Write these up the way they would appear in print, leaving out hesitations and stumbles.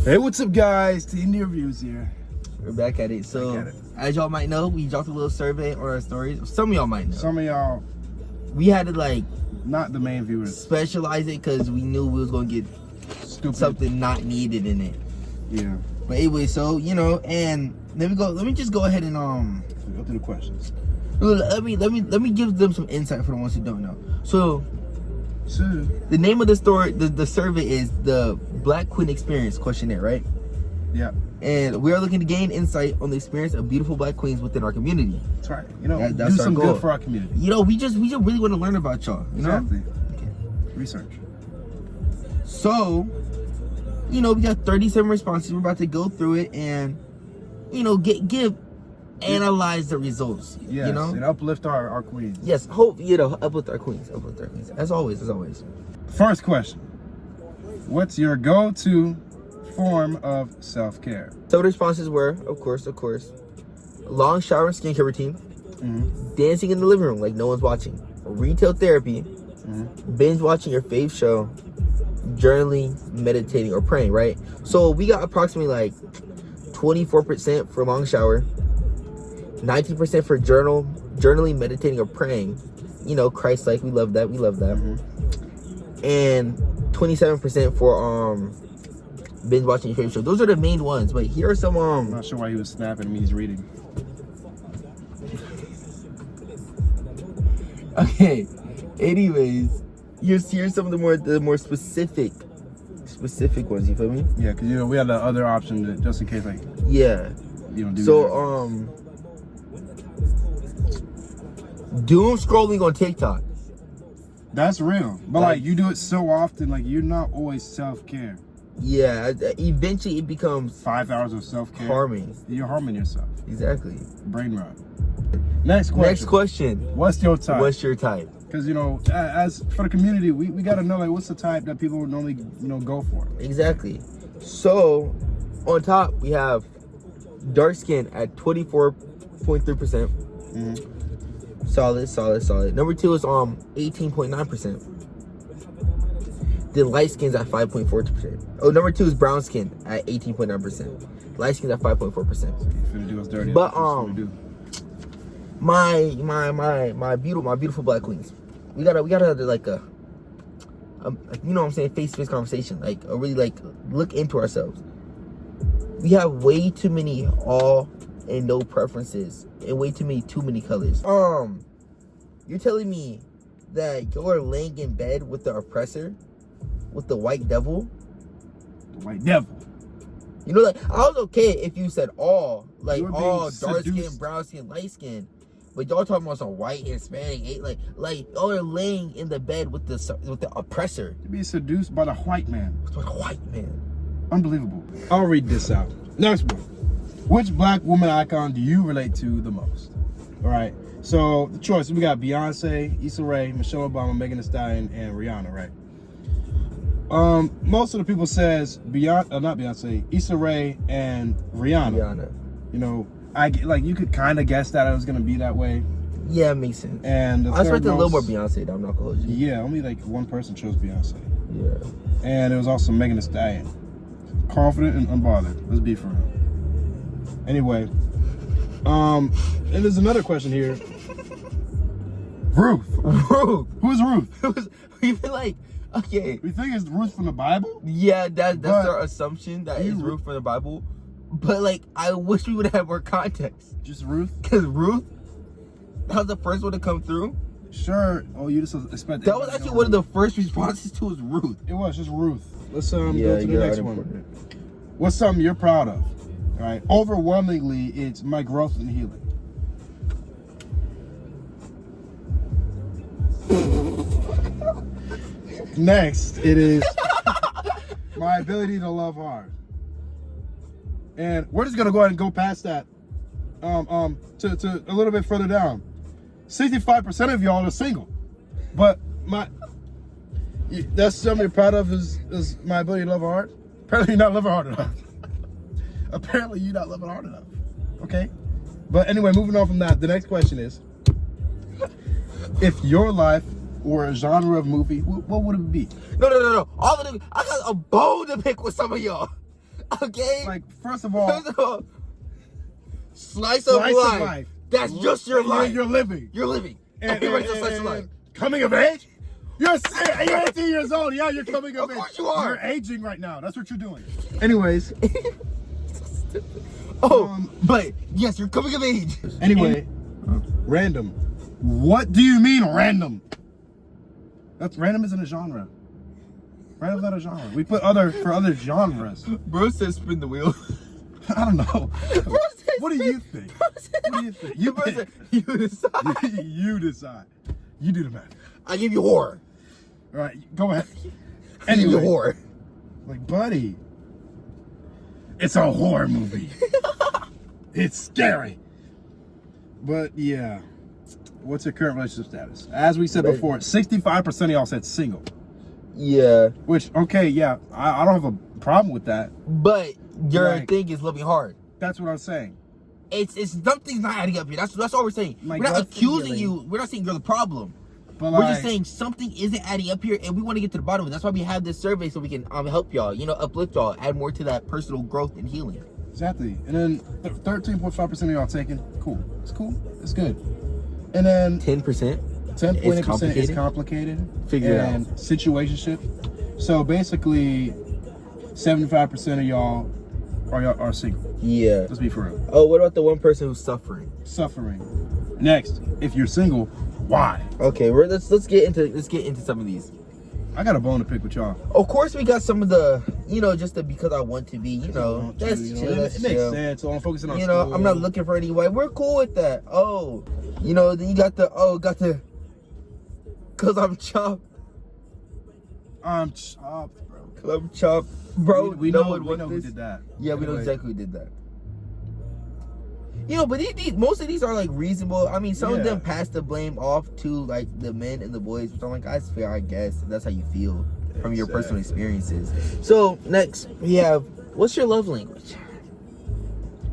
Hey, what's up, guys? TandD Reviews here. We're back at it. So, as y'all might know, we dropped a little survey on our stories. Some of y'all might know. Some of y'all, we had to not the main viewers, specialize it because we knew we was gonna get something not needed in it. Yeah. But anyway, so and let me just go ahead and go through the questions. Let me give them some insight for the ones who don't know. So the name of the story, the survey is the Black Queen Experience questionnaire, right? Yeah. And we are looking to gain insight on the experience of beautiful Black queens within our community. That's right. That's do some goal. Good for our community. We just really want to learn about y'all. Exactly. Okay. Research. So, we got 37 responses. We're about to go through it and, analyze the results. Yes, and uplift our queens. Yes, uplift our queens. As always. First question. What's your go-to form of self-care? So the responses were, of course, long shower and skincare routine, dancing in the living room like no one's watching, retail therapy, binge watching your fave show, journaling, meditating, or praying, right? So we got approximately 24% for long shower, 19% for journaling, meditating, or praying. Christ-like, we love that. And 27% for binge watching your favorite show. Those are the main ones, but here are some I'm not sure why he was snapping me. He's reading. Okay. Anyways, here's some of the more specific ones. You feel me? Yeah, because we had the other option just in case do so doom scrolling on TikTok. That's real, but you do it so often, you're not always self-care. Yeah, eventually it becomes 5 hours of self-care. Harming. You're harming yourself. Exactly. Brain rot. Next question. What's your type? What's your type? Because as for the community, we gotta know what's the type that people would normally go for. Exactly. So on top we have dark skin at 24.3%. Solid. Number 2 is 18.9%. Then light skin's at 5.4%. Oh, number 2 is brown skin at 18.9%. Light skin's at 5.4%. Finna do us dirty. But my beautiful Black queens, we gotta face-to-face conversation, really look into ourselves. We have way too many all and no preferences and way too many colors. You're telling me that you're laying in bed with the oppressor, with the white devil? The white devil. I was okay if you said all dark skin, brown skin, light skin, but y'all talking about some white, Hispanic, y'all are laying in the bed with the oppressor. You're being seduced by the white man. With the white man. Unbelievable. I'll read this out. Next one. Which Black woman icon do you relate to the most? All right. So the choices, we got Beyonce, Issa Rae, Michelle Obama, Megan Thee Stallion, and Rihanna, right? Most of the people says not Beyonce, Issa Rae and Rihanna. I get you could kind of guess that it was gonna be that way. Yeah, it makes sense. And I expected a little more Beyonce, though, I'm not gonna hold you. Yeah, only one person chose Beyonce. Yeah. And it was also Megan Thee Stallion. Confident and unbothered. Let's be for real. Anyway, and there's another question here. Ruth. Who's Ruth? We've been okay. We think it's Ruth from the Bible? Yeah, that's our assumption, that is Ruth from the Bible. But I wish we would have more context. Just Ruth? Because Ruth, that was the first one to come through. Sure. Oh, you just expect that was actually one of the first responses to was Ruth. It was just Ruth. Let's go to the next one. What's something you're proud of? All right. Overwhelmingly, it's my growth and healing. Next, it is my ability to love hard. And we're just gonna go ahead and go past that. To a little bit further down. 65% of y'all are single, but that's something you're proud of is my ability to love hard. Apparently, you're not loving hard enough. Apparently, you're not loving hard enough. Okay, but anyway, moving on from that, the next question is: if your life were a genre of movie, what would it be? No. I got a bone to pick with some of y'all. Okay? Like, first of all, slice of life. That's just your life. You're living. You're living. And, Everybody's a slice of life. Coming of age? You're 18 years old. Yeah, you're coming of age. Of course you are. You're aging right now. That's what you're doing. Anyways. But yes, you're coming of age. Anyway, random. What do you mean random? That's random isn't a genre. Random's not a genre. We put other for other genres. Bro says spin the wheel. I don't know. What do you think? What do you think? You pick. You decide. You decide. You do the math. I give you horror. All right, go ahead. I give you Anyway, horror. like, buddy, it's a horror movie. It's scary. But yeah, what's your current relationship status? As we said before, 65% of y'all said single. Yeah. Which, okay, yeah, I don't have a problem with that. But your Like- thing is loving hard. That's what I'm saying. It's something's not adding up here. That's all we're saying. Like, we're not let's accusing see, you. We're not saying you're the problem. But We're like, just saying something isn't adding up here, and we want to get to the bottom of it. That's why we have this survey, so we can help y'all, uplift y'all, add more to that personal growth and healing. exactly. And then 13.5% of y'all taken. Cool. It's cool. It's good. And then 10%. 10.8% is complicated. Figure it out. And situationship. So basically, 75% of y'all are single. Yeah. Let's be for real. Oh, what about the one person who's suffering? Suffering. Next, if you're single, why? Okay, let's get into some of these. I got a bone to pick with y'all. Of course, we got some of the, just the because I want to be, that's You know, chill. That's it makes chill. sense. So I'm focusing on school. I'm not looking for any wife. We're cool with that. Oh, then you got the, cause I'm chopped. I'm chopped, bro. Cause I'm chopped, bro. We no know, one we wants know who this. did that. Yeah, we know Anyway. exactly who did that. But most of these are like reasonable. I mean, some of them pass the blame off to like the men and the boys, which I'm like, that's fair, I guess. That's how you feel from your personal experiences. So next we have, what's your love language?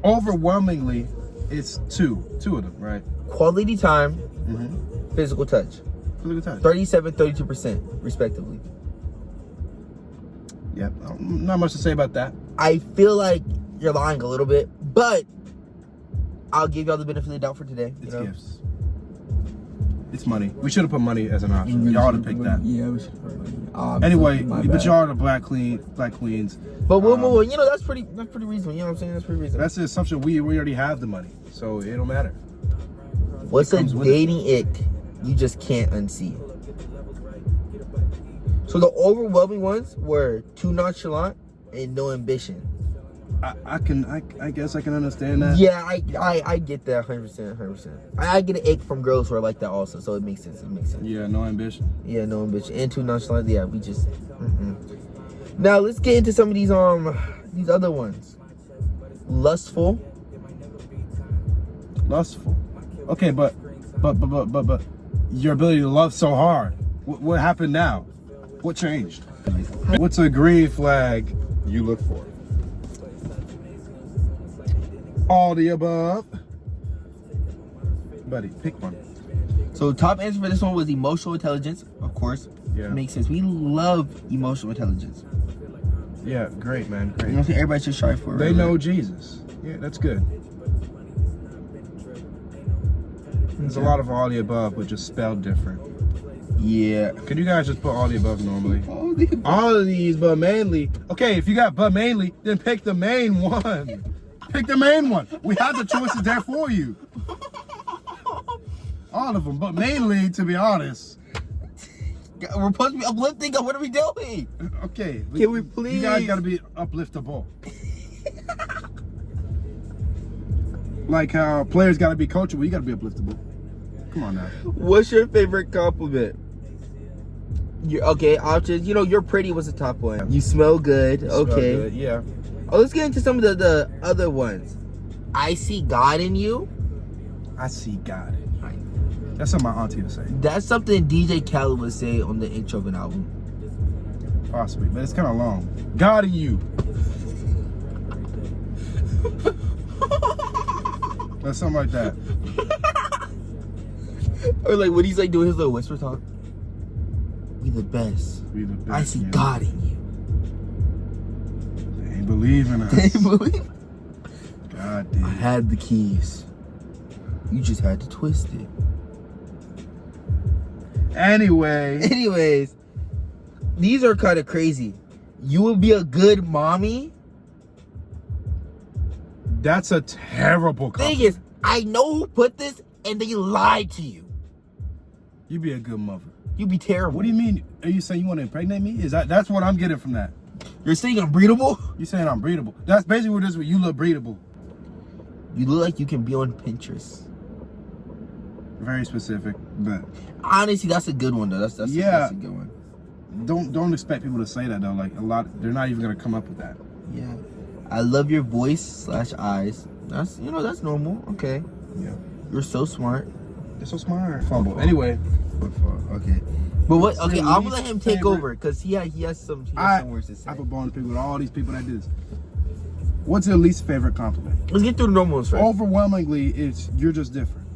Overwhelmingly, it's two of them, right? Quality time, Mm-hmm. physical touch. Look at that. 37-32% respectively. Yep. Not much to say about that. I feel like you're lying a little bit, but I'll give y'all the benefit of the doubt for today. It's gifts. It's money. We should have put money as an option. Y'all ought to pick that. Yeah, we should put money. Anyway, but y'all are the black queens. But we'll move on. That's pretty reasonable. You know what I'm saying? That's pretty reasonable. That's the assumption. We already have the money, so it don't matter. What's a comes with dating ick you just can't unsee? So the overwhelming ones were too nonchalant and no ambition. I guess I can understand that. Yeah, I get that 100%. I get an ick from girls who are like that also, so it makes sense. Yeah, no ambition. Yeah, no ambition and too nonchalant. Yeah, we just. Now let's get into some of these other ones. Lustful. Okay, but your ability to love so hard. What happened now? What changed? What's a green flag you look for? All the above. Buddy, pick one. So top answer for this one was emotional intelligence, of course. Yeah. Makes sense. We love emotional intelligence. Yeah, great, man. Great. You know what I'm saying? Everybody should strive for it. They right? know Jesus. Yeah, that's good. There's a lot of all the above, but just spelled different. Yeah. Could you guys just put all the above normally? All of these, but mainly. Okay, if you got but mainly, then pick the main one. Pick the main one. We have the choices there for you. All of them, but mainly, to be honest. We're supposed to be uplifting. What are we doing? Okay. Can we please? You guys gotta be upliftable. Like how players gotta be coachable, you gotta be upliftable. Come on now. What's your favorite compliment? Okay, options. You're pretty was the top one. You smell good. Smell Okay. good, yeah. Oh, let's get into some of the other ones. I see God in you. I see God. That's something my auntie would say. That's something DJ Khaled would say on the intro of an album. Possibly, but it's kind of long. God in you. That's something like that. Or like when he's like doing his little whisper talk. We the best. We the best, I see man. God in you. believe in us. They believe. God damn. I had the keys. You just had to twist it. Anyway. Anyways, these are kind of crazy. You would be a good mommy. That's a terrible Thing compliment. is, I know who put this, and they lied to you. You'd be a good mother. You'd be terrible. What do you mean? Are you saying you want to impregnate me? That's what I'm getting from that. You're saying I'm breedable? You saying I'm breedable. That's basically what it is. You look breedable. You look like you can be on Pinterest. Very specific, but Honestly, that's a good one though. That's a good one. Don't expect people to say that though. Like a lot, they're not even gonna come up with that. Yeah. I love your voice / eyes. That's that's normal. Okay. Yeah. You're so smart. They're so smart. Fumble. Anyway. Okay. But what? Okay, Your I'm gonna least let him take favorite- over because he has some words to say. I have a bone to pick with all these people that do this. What's your least favorite compliment? Let's get through the normal ones first. Overwhelmingly, it's you're just different.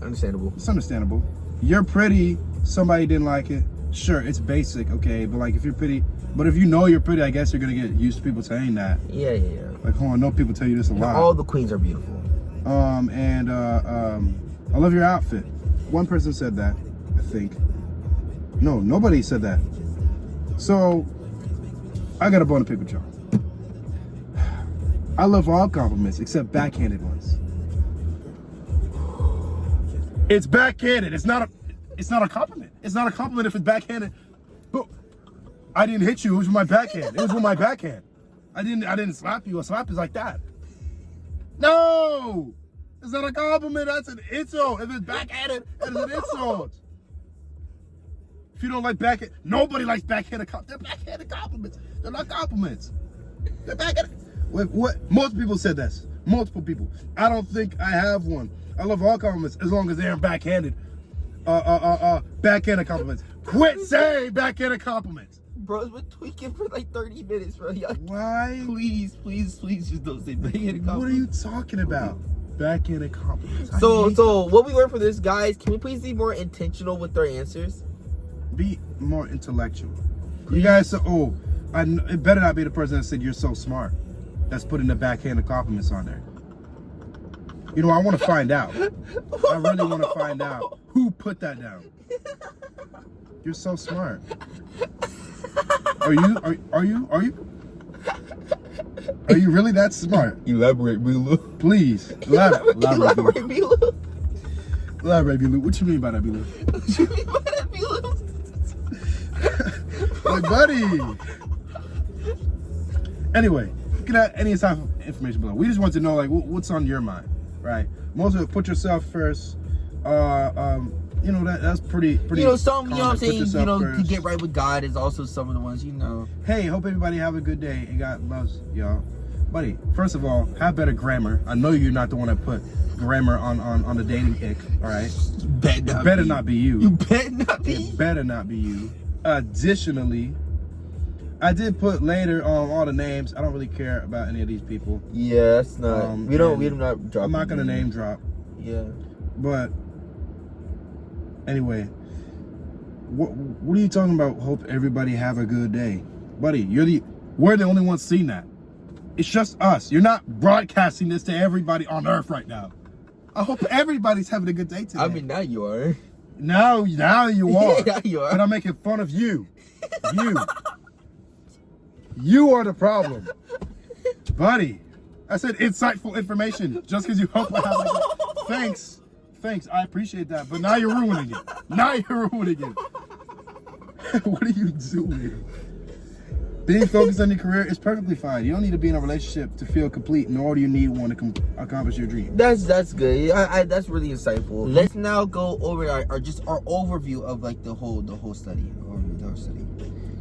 Understandable. It's understandable. You're pretty. Somebody didn't like it. Sure, it's basic, okay. But like, if you're pretty, but if you know you're pretty, I guess you're gonna get used to people saying that. Yeah. Like, hold on, no people tell you this a lot. All the queens are beautiful. I love your outfit. One person said that, I think. No, nobody said that. So, I got a bone to pick with y'all. I love all compliments except backhanded ones. It's backhanded. It's not a compliment. It's not a compliment if it's backhanded. But I didn't hit you. It was with my backhand. It was with my backhand. I didn't slap you. A slap is like that. No! It's not a compliment. That's an insult. If it's backhanded, it's an insult. If you don't like backhand, nobody likes backhanded compliments. They're backhanded compliments. They're not compliments. They're backhanded. What? Most people said this. Multiple people. I don't think I have one. I love all compliments as long as they aren't backhanded. Backhanded compliments. Quit saying backhanded compliments. Bro's been tweaking for like 30 minutes, bro. Why? Please, just don't say backhanded compliments. What are you talking about? Backhanded compliments. So what we learned from this, guys, can we please be more intentional with our answers? Be more intellectual. You guys say, it better not be the person that said you're so smart. That's putting the backhanded compliments on there. You know, I want to find out. I really want to find out who put that down. You're so smart. Are you really that smart? Elaborate, Belu. Please, elaborate, Belu. Elaborate, Belu. What you mean by that, Belu? What you mean by that, Belu? Like, buddy. Anyway, you can add any type of information below. We just want to know, like, what's on your mind, right? Most of it, put yourself first. That's pretty. Some, common. what I'm Put saying, yourself to first. get right with God is also some of the ones, Hey, hope everybody have a good day and God loves y'all. Buddy, first of all, have better grammar. I know you're not the one that put grammar on the dating pic, all right? It better not be you. You better not be. It better not be you. Additionally, I did put later on all the names. I don't really care about any of these people. Yeah, that's not. We do not drop. I'm not gonna name drop. Yeah. But anyway, what are you talking about? Hope everybody have a good day, buddy. We're the only ones seeing that. It's just us. You're not broadcasting this to everybody on Earth right now. I hope everybody's having a good day today. I mean, now you are. Now you are. Yeah, you are. But I'm making fun of you. You are the problem, buddy. I said insightful information just because you hope I have a good. Thanks. I appreciate that. But now you're ruining it. What are you doing? Being focused on your career is perfectly fine. You don't need to be in a relationship to feel complete, nor do you need one to accomplish your dream. That's good. That's really insightful. Let's now go over our overview of like the whole study.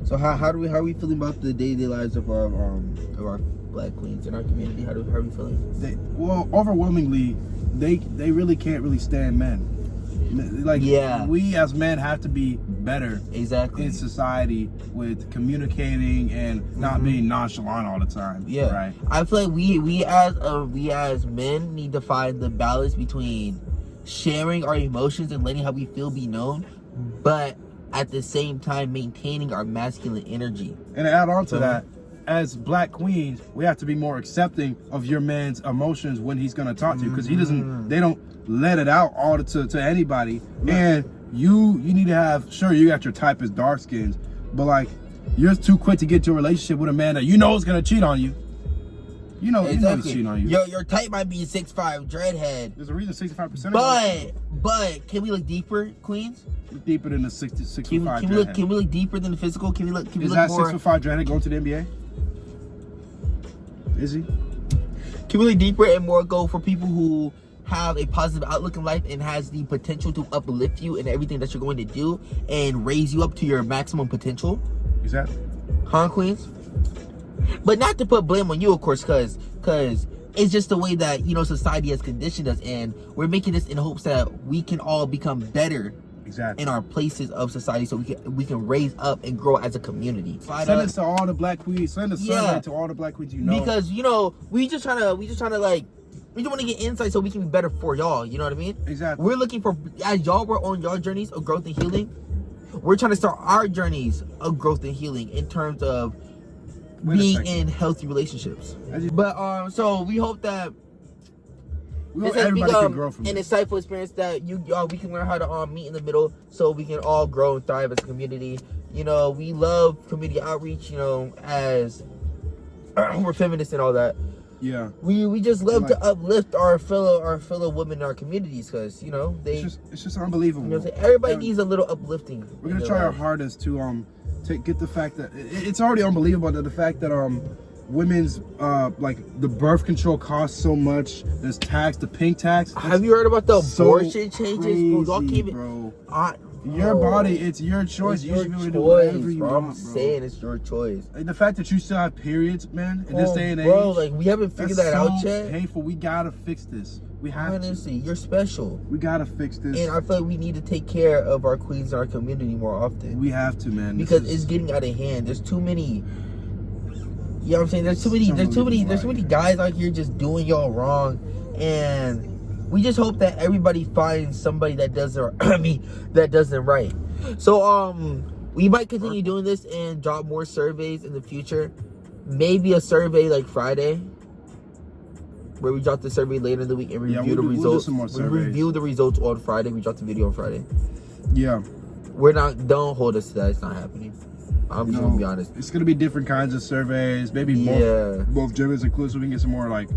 So how are we feeling about the day-to-day lives of our Black queens in our community? How are we feeling? Overwhelmingly, they really can't really stand men. Like, yeah, we as men have to be better exactly in society with communicating and not being nonchalant all the time. Yeah, right. I feel like we as men need to find the balance between sharing our emotions and letting how we feel be known, but at the same time maintaining our masculine energy. And to add on to that, as black queens, we have to be more accepting of your man's emotions when he's gonna talk to you, because they don't let it out all to anybody. And you need to have, sure, you got your type as dark skins, but like, you're too quick to get to a relationship with a man that you know is gonna cheat on you. You know he's cheating on you. Your type might be a 6'5" dreadhead. There's a reason 65%. But can we look deeper, queens? Deeper than the 65 dreadhead. Can we look deeper than the physical? Can we look more? Is that 6'5" dreadhead going to the NBA? Is he? Can we look deeper and more go for people who have a positive outlook in life and has the potential to uplift you in everything that you're going to do and raise you up to your maximum potential? Exactly. Huh, queens? But not to put blame on you, of course, because it's just the way that, you know, society has conditioned us, and we're making this in hopes that we can all become better in our places of society, so we can raise up and grow as a community. Send this to all the black queens. Send a survey to all the black queens you know. Because, you know, we just want to get insight so we can be better for y'all. You know what I mean? Exactly. We're looking for, as y'all were on your journeys of growth and healing, we're trying to start our journeys of growth and healing in terms of being in healthy relationships. But so we hope that this has become an insightful experience that we can learn how to meet in the middle, so we can all grow and thrive as a community. You know, we love community outreach, you know, as we're feminists and all that. Yeah. We just love to uplift our fellow women in our communities, because, you know, it's just unbelievable. You know, everybody needs a little uplifting. We're gonna try our hardest to get the fact that it's already unbelievable that the fact that women's like the birth control costs so much. There's tax, the pink tax. Have you heard about the abortion changes? Crazy, bro. Your body, it's your choice. You should be able to do whatever you want, I'm saying it's your choice. Like, the fact that you still have periods, man, in this day and age, bro, like, we haven't figured that out yet. Painful. We gotta fix this. We have Honestly, you're special. We gotta fix this. And I feel like we need to take care of our queens in our community more often. We have to, man. Because it's getting out of hand. There's too many. You know what I'm saying? There's too many guys out here just doing y'all wrong, and we just hope that everybody finds somebody that does it right. So we might continue doing this and drop more surveys in the future. Maybe a survey like Friday, where we drop the survey later in the week and review the results. We review the results on Friday. We drop the video on Friday. Yeah. Don't hold us to that. It's not happening. I'm just gonna be honest. It's gonna be different kinds of surveys. Maybe both genders included, so we can get some more like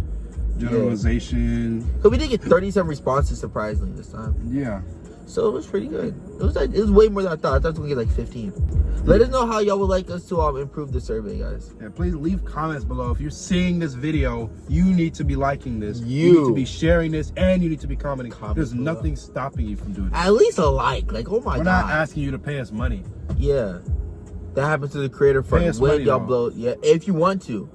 generalization. Cause we did get 37 responses surprisingly this time. Yeah. So it was pretty good. It was way more than I thought. I thought we were gonna get like 15. Let us know how y'all would like us to improve the survey, guys. Yeah, please leave comments below. If you're seeing this video, you need to be liking this. You need to be sharing this, and you need to be commenting. There's nothing stopping you from doing this. At least a like. Like, oh my God. We're not asking you to pay us money. Yeah. That happens to the creator fund when y'all blow. Yeah, if you want to.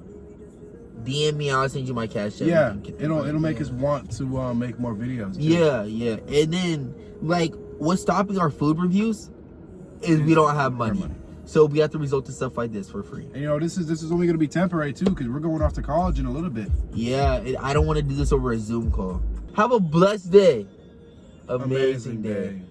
DM me, I'll send you my cash app. Yeah, it'll make us want to make more videos. Too. Yeah. And then, like, what's stopping our food reviews is we don't have money. So we have to resort to stuff like this for free. And you know, this is only gonna be temporary too, because we're going off to college in a little bit. Yeah, I don't want to do this over a Zoom call. Have a blessed day. Amazing day.